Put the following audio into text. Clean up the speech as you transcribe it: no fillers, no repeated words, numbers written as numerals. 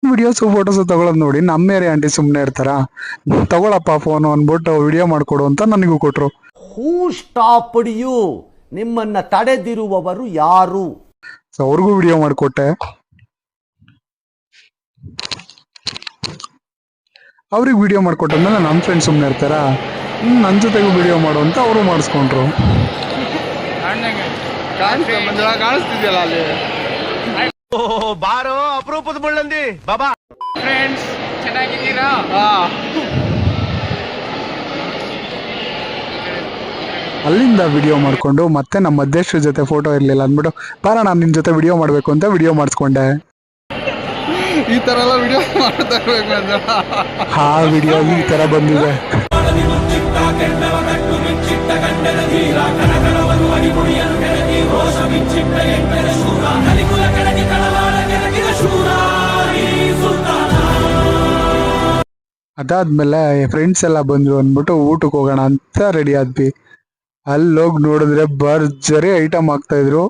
Videos photos ತಗೊಳೋದ್ ನೋಡಿ ನಮ್ಮ area aunty ಸುಮ್ಮನೆ ಇರ್ತಾರ. ತಗೊಳಪ್ಪ ಫೋನ್ ಅಂದ್ಬಿಟ್ಟು ವಿಡಿಯೋ ಮಾಡ್ಕೊಡು ಅಂತ ನನಗೂ ಕೊಟ್ರು. ಹೂ ಸ್ಟಾಪ್ಡ್ ಯು? ನಿಮ್ಮನ್ನ ತಡೆದಿರುವವರು ಯಾರು? ಸೊ ಅವ್ರಿಗೂ ವಿಡಿಯೋ ಮಾಡಿಕೊಟ್ಟೆ. ಅವ್ರಿಗೆ ವಿಡಿಯೋ ಮಾಡಿಕೊಟ್ಟಾದ್ಮೇಲೆ ನಮ್ಮ ಫ್ರೆಂಡ್ಸ್ ಸುಮ್ಮನೆ ಇರ್ತಾರ, ನನ್ನ ಜೊತೆಗೂ ವಿಡಿಯೋ ಮಾಡು ಅಂತ ಅವರು ಮಾಡಿಸ್ಕೊಂಡ್ರು. ಕಾಣಿಸ್ತಿದ್ಯಲ್ಲ ಅಲ್ಲಿ. ಬಾರೋ ಅಪರೂಪದ ಮುಳ್ಳಂದಿ ಬಾಬಾ. ಫ್ರೆಂಡ್ಸ್ ಚೆನ್ನಾಗಿದ್ದೀರಾ? ಅಲ್ಲಿಂದ ವಿಡಿಯೋ ಮಾಡಿಕೊಂಡು ಮತ್ತೆ ನಮ್ಮ ಅಧ್ಯಕ್ಷರ ಜೊತೆ ಫೋಟೋ ಇರಲಿಲ್ಲ ಅಂದ್ಬಿಟ್ಟು, ಬಾರ ನಾನು ನಿನ್ನ ಜೊತೆ ವಿಡಿಯೋ ಮಾಡಬೇಕು ಅಂತ ವಿಡಿಯೋ ಮಾಡಿಸ್ಕೊಂಡೆ. ಈ ತರ ಎಲ್ಲ ವಿಡಿಯೋ ಮಾಡ್ತಾ ಇರ್ಬೇಕು ಅಂತ ಆ ವಿಡಿಯೋ ಈ ತರ ಬಂದಿದೆ. ಅದಾದ್ಮೇಲೆ ಫ್ರೆಂಡ್ಸ್ ಎಲ್ಲ ಬಂದ್ರು ಅಂದ್ಬಿಟ್ಟು ಊಟಕ್ಕೆ ಹೋಗೋಣ ಅಂತ ರೆಡಿ ಆದ್ವಿ. ಅಲ್ಲೋಗಿ ನೋಡಿದ್ರೆ ಭರ್ಜರಿ ಐಟಮ್ ಆಗ್ತಾ ಇದ್ರು.